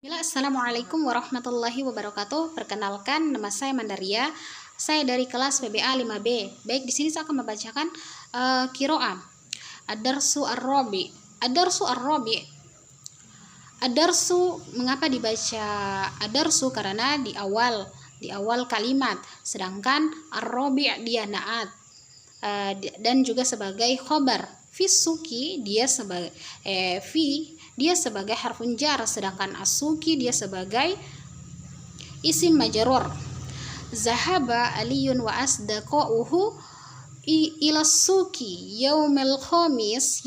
Assalamualaikum warahmatullahi wabarakatuh. Perkenalkan, nama saya Mandaria. Saya dari kelas PBA 5B. Baik, di sini saya akan membacakan qiraah. Ad-darsu ar-rabi. Ad-darsu ar-rabi. Ad-darsu, mengapa dibaca ad-darsu? Karena di awal kalimat. Sedangkan ar-rabi dia naat. Dan juga sebagai khobar. Fisuki dia sebagai dia sebagai harfun jar, sedangkan asuki dia sebagai isim majrur. Zahaba aliyun wa asdaqauhu ila suki yaumal khamis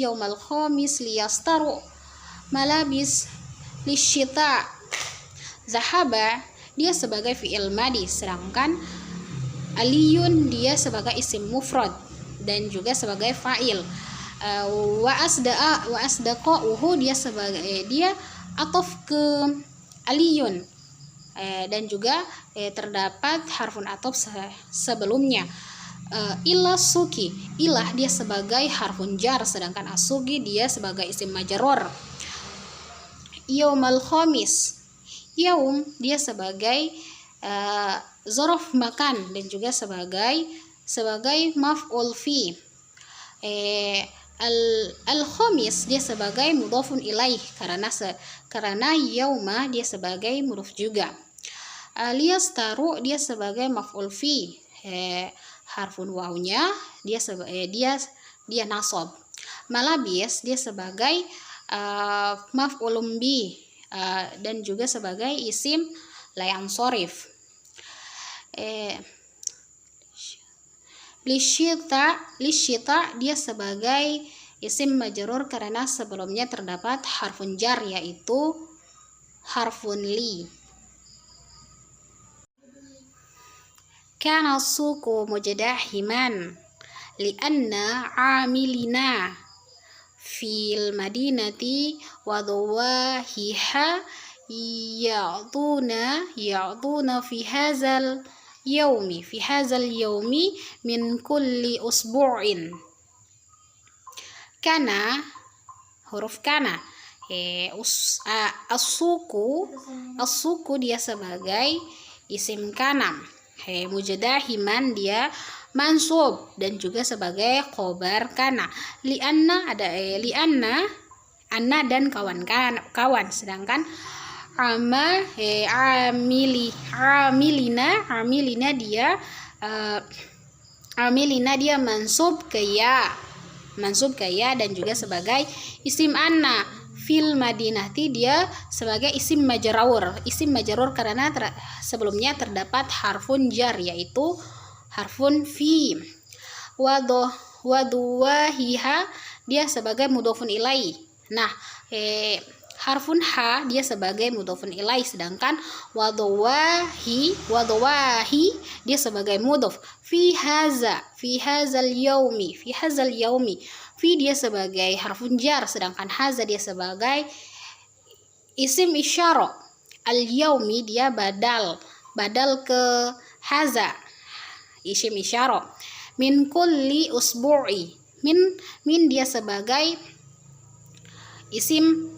liyastaru malabis lisyita. Zahaba dia sebagai fi'il madi, sedangkan aliyun dia sebagai isim mufrad dan juga sebagai fa'il. Wa asdaqauhu dia sebagai dia atof ke aliyun, dan juga terdapat harfun atof sebelumnya. Ila suki, ilah dia sebagai harfun jar, sedangkan asuki dia sebagai isim majrur. Yaumal khamis, yaum dia sebagai zorof makan dan juga sebagai maf'ul fi. Al-khamis dia sebagai mudhafun ilaih karena yauma dia sebagai mudhaf juga. Liyastaru dia sebagai maf'ul fi, harfun wawnya dia nasab. Malabis dia sebagai maf'ulun bi, dan juga sebagai isim la yansharif. Lisyita dia sebagai isim majrur karena sebelumnya terdapat harfun jar yaitu harfun li. Kana suku mujdahiman lianna amilina fil madinati wa dhawahiha ya'tuna fi hazal yaumi min kulli usbu'in. Kana, huruf kana, as-suku dia sebagai isim kana. Mujdahiman dia mansub dan juga sebagai khobar kana. Lianna ada anna dan kawan, sedangkan amilina dia mansub ke ya dan juga sebagai isim anna. Fil madinati dia sebagai isim majrur karena sebelumnya terdapat harfun jar yaitu harfun fi. Waduwahiha dia sebagai mudhofun ilai. Nah, harfun ha dia sebagai mudhofun ilai, sedangkan wadhawahi dia sebagai mudhof. Fi hazal yaumi fi dia sebagai harfun jar, sedangkan haza dia sebagai isim isyara. Al yaumi dia badal ke haza, isim isyara. Min kulli usbu'i, min dia sebagai isim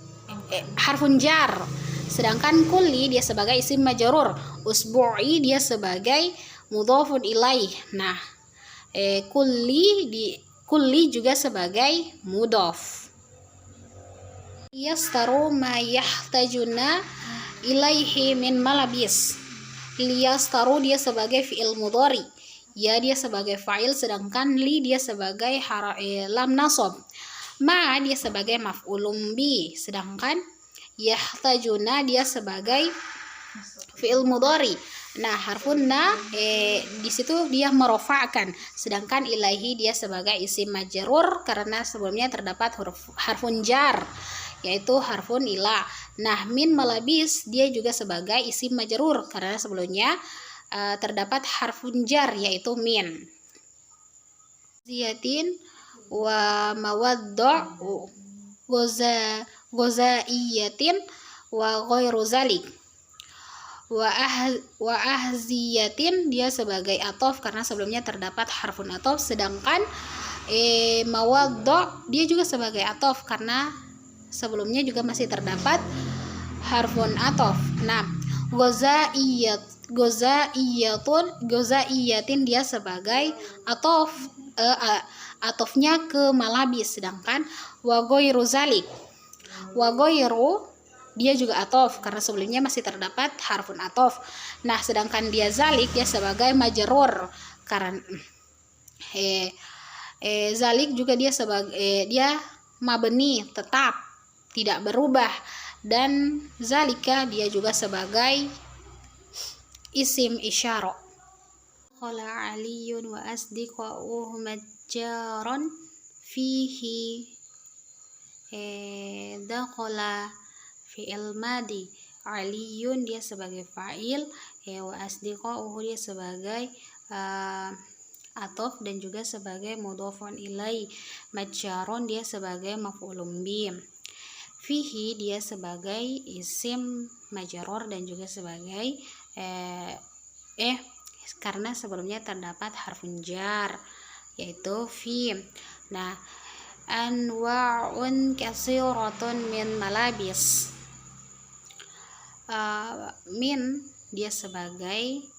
harfun jar, sedangkan kulli dia sebagai isim majrur. Usbu'i dia sebagai mudhafun ilaih. Nah, kulli juga sebagai mudhaf. Liyastaru ma yahtajuna ilaihi min malabis. Liyastaru dia sebagai fi'il mudhari, ya dia sebagai fa'il, sedangkan li dia sebagai lam nasab. Ma dia sebagai maf'ulun bi, sedangkan yahtajuna dia sebagai fi'il mudhari. Nah, harfun na di situ dia merofa'kan, sedangkan ilahi dia sebagai isim majrur karena sebelumnya terdapat harfun jar yaitu harfun ila. Nah, min malabis dia juga sebagai isim majrur karena sebelumnya terdapat harfun jar yaitu min. Ziyatin wa mawaddu gozaiyatin wa ghairu zalik. Wa ahziyatin dia sebagai atof karena sebelumnya terdapat harfun atof, sedangkan mawaddu dia juga sebagai atof karena sebelumnya juga masih terdapat harfun atof. 6. Gozaiyatin dia sebagai atof, atofnya ke malabis. Sedangkan wagoiru zalik, wagoiru dia juga atof karena sebelumnya masih terdapat harfun atof. Nah, sedangkan dia zalik dia sebagai majrur karena zalik juga dia sebagai dia mabni, tetap tidak berubah, dan zalika dia juga sebagai isim isyara. Qala aliyun wa asdiqa'uhu majjaron fihi dakhala fi'il madi. Aliyun dia sebagai fa'il, wa asdiqa'uhu dia sebagai atof dan juga sebagai mudhofun ilai. Majjaron dia sebagai maf'ulun bih. Fihi dia sebagai isim majrur dan juga sebagai karena sebelumnya terdapat harfun jar yaitu fi. Nah, anwa'un katsiratun min malabis. Min dia sebagai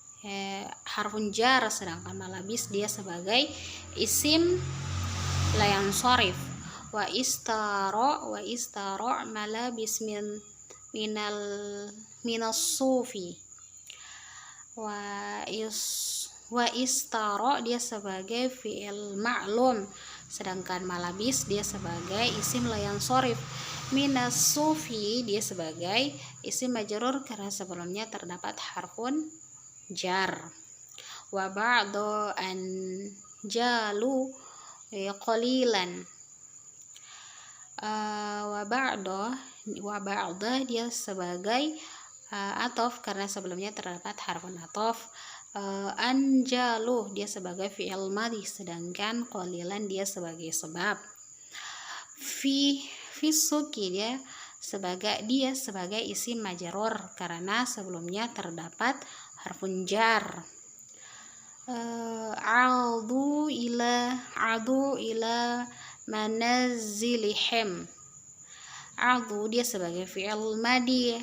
harfun jar, sedangkan malabis dia sebagai isim la yansharif. Wa istara malabis minas sufi. Wa istara dia sebagai fi'il ma'lum, sedangkan malabis dia sebagai isim la yansharif. Minas sufi dia sebagai isim majrur karena sebelumnya terdapat harfun jar. Wa ba'du an jalu qalilan. Wa ba'da dia sebagai atof karena sebelumnya terdapat harfun atof. Anjalu dia sebagai fi'il madhi, sedangkan qalilan dia sebagai sebab. Fi suki dia sebagai isim majrur karena sebelumnya terdapat harfun jar. Adu ila manazilihim. Adu dia sebagai fi'il madhi.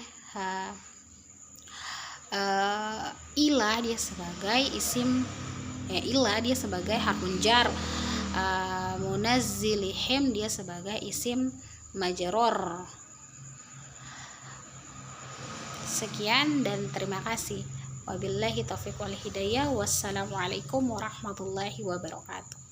Ila dia sebagai isim ila dia sebagai harfun jar. Munazzilihim dia sebagai isim majrur. Sekian dan terima kasih. Wabillahi taufiq wal hidayah. Wassalamualaikum warahmatullahi wabarakatuh.